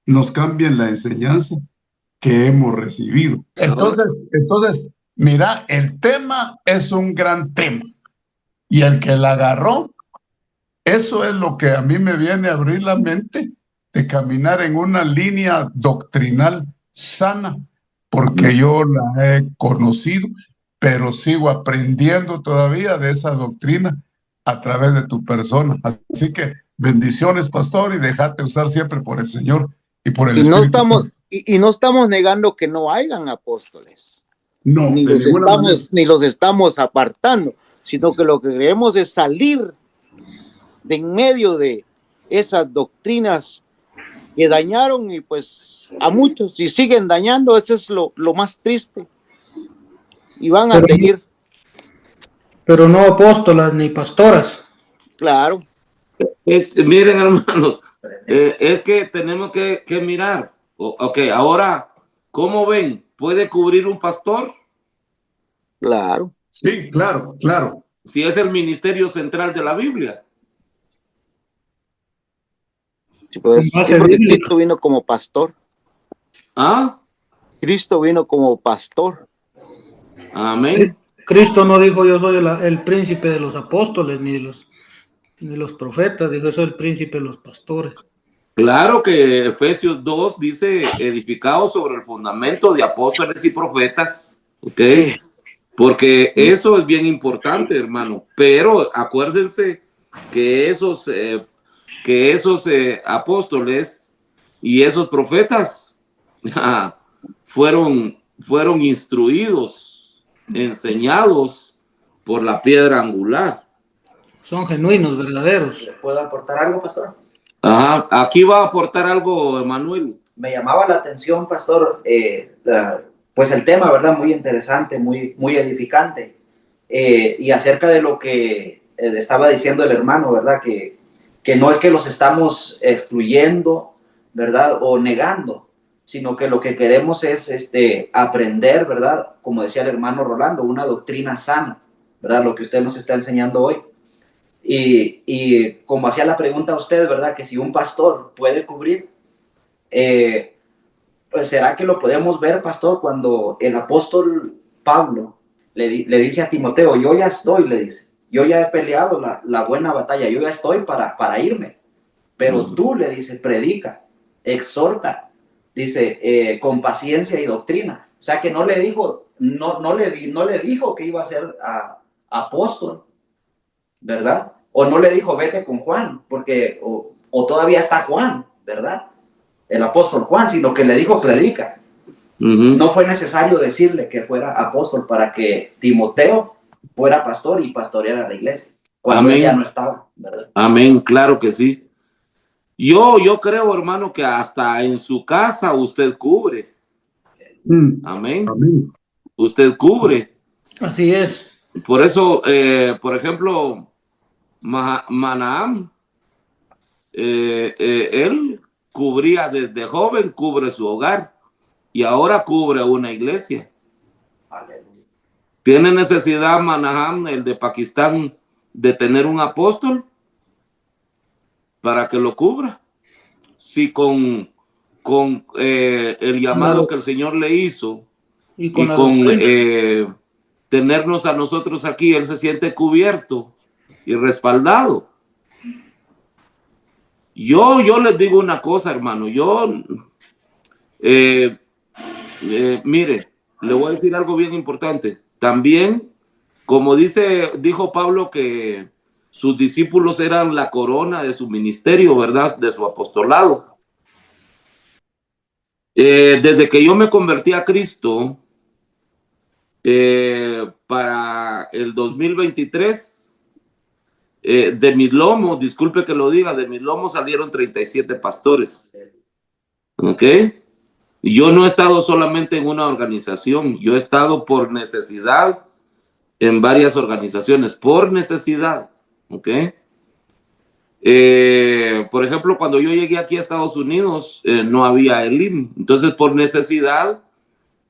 la enseñanza que hemos recibido. Entonces, mira, el tema es un gran tema y el que la agarró, eso es lo que a mí me viene a abrir la mente de caminar en una línea doctrinal sana, porque yo la he conocido, pero sigo aprendiendo todavía de esa doctrina a través de tu persona. Así que bendiciones, pastor, y déjate usar siempre por el Señor y por el Y no Espíritu estamos, Santo. y no estamos negando que no hayan apóstoles, No, ni de ninguna manera. ni los estamos apartando, sino que lo que queremos es salir de en medio de esas doctrinas que dañaron y pues a muchos y siguen dañando. Eso es lo más triste, y van a seguir. Pero no apóstolas ni pastoras. Claro. Miren, hermanos, es que tenemos que mirar. Ok, ahora, ¿cómo ven? ¿Puede cubrir un pastor? Claro. Sí, claro, claro. Si es el ministerio central de la Biblia. Sí, pues, sí, porque Cristo vino como pastor. ¿Ah? Cristo vino como pastor. Amén. Cristo no dijo yo soy el príncipe de los apóstoles ni de los profetas, dijo yo soy el príncipe de los pastores. Claro que Efesios 2 dice edificado sobre el fundamento de apóstoles y profetas. ¿Ok? Sí. Porque eso es bien importante, hermano. Pero acuérdense que esos apóstoles y esos profetas fueron instruidos, enseñados por la piedra angular. Son genuinos, verdaderos. ¿Puedo aportar algo, pastor? Ajá, aquí va a aportar algo, Emanuel. Me llamaba la atención, pastor, pues el tema, ¿verdad? Muy interesante, muy edificante. Y acerca de lo que estaba diciendo el hermano, ¿verdad? Que no es que los estamos excluyendo, ¿verdad? O negando, sino que lo que queremos es aprender, ¿verdad? Como decía el hermano Rolando, una doctrina sana, ¿verdad? Lo que usted nos está enseñando hoy. Y como hacía la pregunta a usted, ¿verdad? Que si un pastor puede cubrir, pues será que lo podemos ver, pastor, cuando el apóstol Pablo le dice a Timoteo, yo ya estoy, le dice, yo ya he peleado la buena batalla, yo ya estoy para irme, pero tú, le dice, predica, exhorta, dice, con paciencia y doctrina. O sea que no le dijo, no le dijo que iba a ser apóstol, ¿verdad? O no le dijo, vete con Juan, porque, o todavía está Juan, ¿verdad? El apóstol Juan, sino que le dijo, predica. No fue necesario decirle que fuera apóstol para que Timoteo fuera pastor y pastoreara la iglesia, cuando él ya no estaba, ¿verdad? Amén, claro que sí. Yo creo, hermano, que hasta en su casa usted cubre. Amén. Amén. Usted cubre. Así es. Por eso, por ejemplo, Manaam, él cubría desde joven, cubre su hogar y ahora cubre una iglesia. Aleluya. ¿Tiene necesidad Manaam, el de Pakistán, de tener un apóstol para que lo cubra? Si con el llamado que el Señor le hizo y con tenernos a nosotros aquí, él se siente cubierto y respaldado. Yo les digo una cosa, hermano. Mire, le voy a decir algo bien importante. También, como dijo Pablo, que sus discípulos eran la corona de su ministerio, ¿verdad? De su apostolado. Desde que yo me convertí a Cristo, para el 2023, de mis lomos, disculpe que lo diga, de mis lomos salieron 37 pastores. ¿Ok? Yo no he estado solamente en una organización, yo he estado por necesidad en varias organizaciones, por necesidad. ¿Ok? Por ejemplo, cuando yo llegué aquí a Estados Unidos, no había ELIM. Entonces, por necesidad,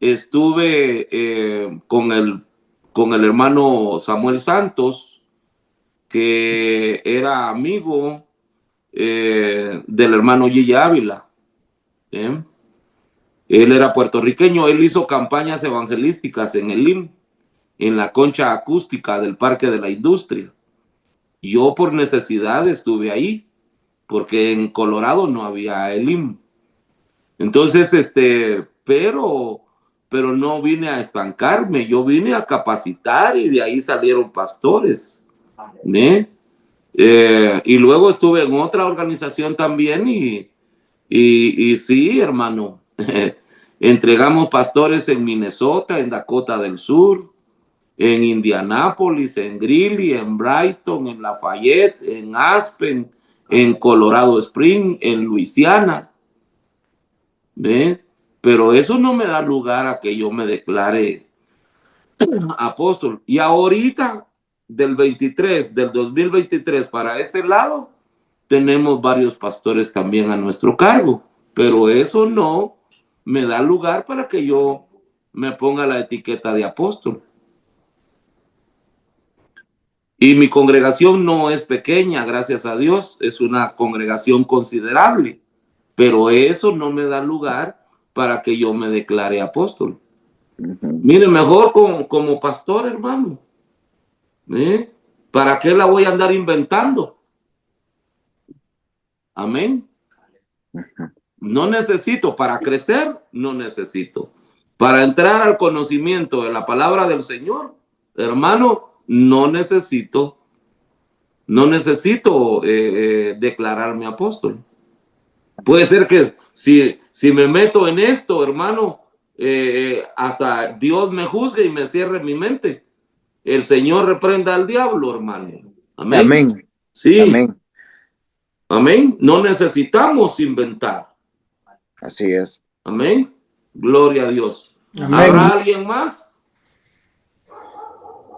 estuve con el hermano Samuel Santos, que era amigo del hermano Gigi Ávila. Él era puertorriqueño, él hizo campañas evangelísticas en el IM, en la concha acústica del Parque de la Industria. Yo por necesidad estuve ahí, porque en Colorado no había el IM. Entonces, pero no vine a estancarme, yo vine a capacitar y de ahí salieron pastores. Y luego estuve en otra organización también y sí, hermano, entregamos pastores en Minnesota, en Dakota del Sur, en Indianápolis, en Greeley, en Brighton, en Lafayette, en Aspen, en Colorado Springs, en Luisiana. Pero eso no me da lugar a que yo me declare apóstol. Y ahorita, del 2023 para este lado, tenemos varios pastores también a nuestro cargo, pero eso no me da lugar para que yo me ponga la etiqueta de apóstol. Y mi congregación no es pequeña, gracias a Dios, es una congregación considerable, pero eso no me da lugar para que yo me declare apóstol. Mire, mejor como pastor, hermano. ¿Para qué la voy a andar inventando? Amén. No necesito, para crecer, no necesito. Para entrar al conocimiento de la palabra del Señor, hermano, no necesito declararme apóstol. Puede ser que si me meto en esto, hermano, hasta Dios me juzgue y me cierre mi mente. El Señor reprenda al diablo, hermano. Amén. Amén. Sí. Amén. Amén. No necesitamos inventar. Así es. Amén. Gloria a Dios. Amén. ¿Habrá alguien más?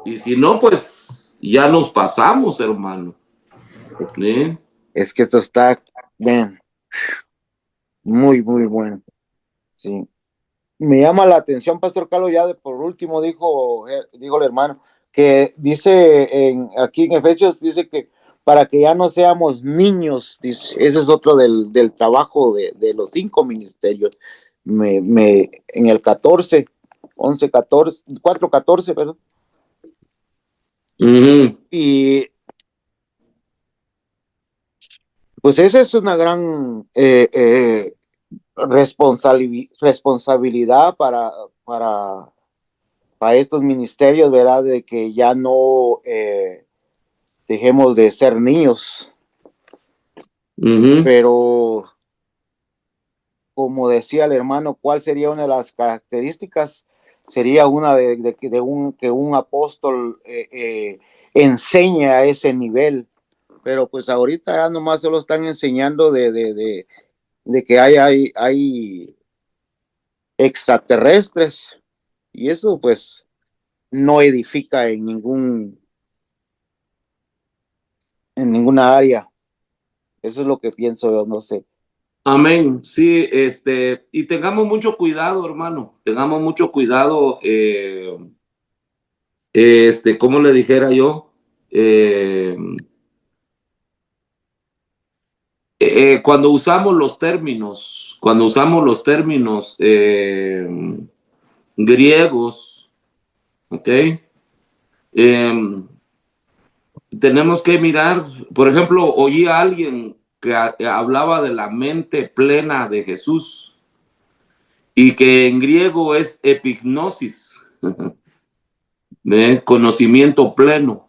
Y si no, pues ya nos pasamos, hermano. ¿Sí? Es que esto está bien, muy, muy bueno. Sí. Me llama la atención, Pastor Carlos, ya por último dijo el hermano, que dice aquí en Efesios, dice que para que ya no seamos niños, dice, ese es otro del trabajo de los 5 ministerios. En el 14, 11, 14, 4, 14, perdón. Y pues esa es una gran responsabilidad para estos ministerios, ¿verdad? De que ya no dejemos de ser niños. Pero, como decía el hermano, ¿cuál sería una de las características? Sería una que un apóstol enseñe a ese nivel. Pero pues ahorita ya nomás se lo están enseñando de que hay extraterrestres, y eso pues no edifica en ninguna área. Eso es lo que pienso yo, no sé. Amén. Sí, y tengamos mucho cuidado, hermano. Tengamos mucho cuidado. ¿Cómo le dijera yo? Cuando usamos los términos griegos, ¿ok? tenemos que mirar, por ejemplo, oí a alguien que hablaba de la mente plena de Jesús y que en griego es epignosis, de conocimiento pleno.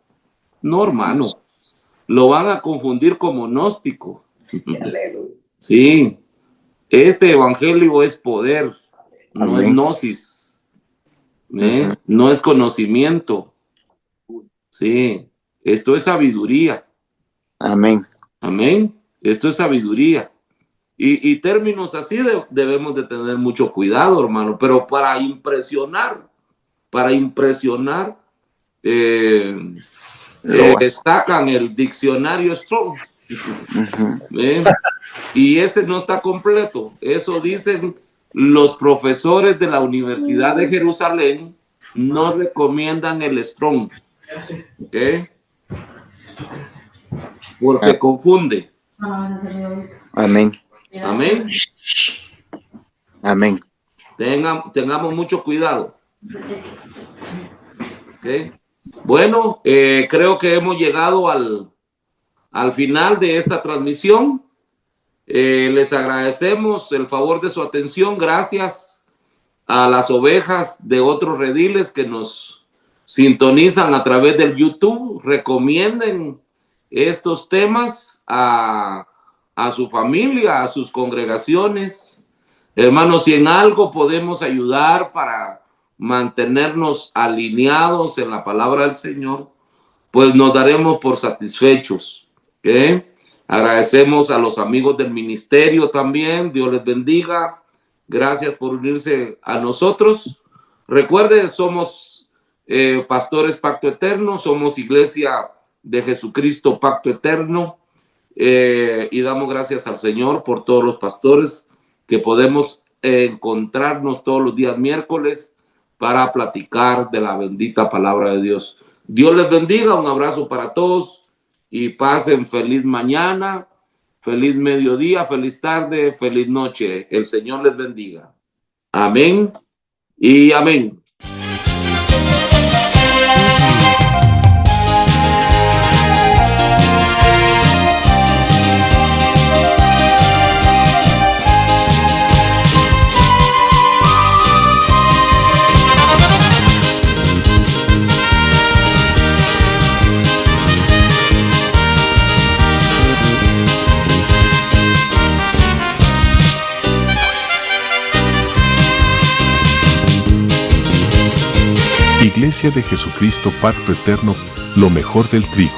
No, hermano, lo van a confundir como gnóstico. Sí, este evangelio es poder, no es gnosis, no es conocimiento. Sí, esto es sabiduría. Amén. Amén. Esto es sabiduría. Y términos así debemos de tener mucho cuidado, hermano. Pero para impresionar, sacan el diccionario Strong. Y ese no está completo. Eso dicen los profesores de la Universidad de Jerusalén. No recomiendan el Strong. ¿Okay? Porque confunde. Amén. Amén. Amén. Tengamos mucho cuidado. ¿Okay? Bueno, creo que hemos llegado al final de esta transmisión. Les agradecemos el favor de su atención. Gracias a las ovejas de otros rediles que nos sintonizan a través del YouTube. Recomienden estos temas a su familia, a sus congregaciones. Hermanos, si en algo podemos ayudar para mantenernos alineados en la palabra del Señor, pues nos daremos por satisfechos. ¿Okay? Agradecemos a los amigos del ministerio también. Dios les bendiga. Gracias por unirse a nosotros. Recuerde, somos Pastores Pacto Eterno, somos Iglesia de Jesucristo Pacto Eterno, y damos gracias al Señor por todos los pastores que podemos encontrarnos todos los días miércoles para platicar de la bendita palabra de Dios. Dios les bendiga, un abrazo para todos y pasen feliz mañana, feliz mediodía, feliz tarde, feliz noche. El Señor les bendiga. Amén y amén. Iglesia de Jesucristo Pacto Eterno, lo mejor del trigo.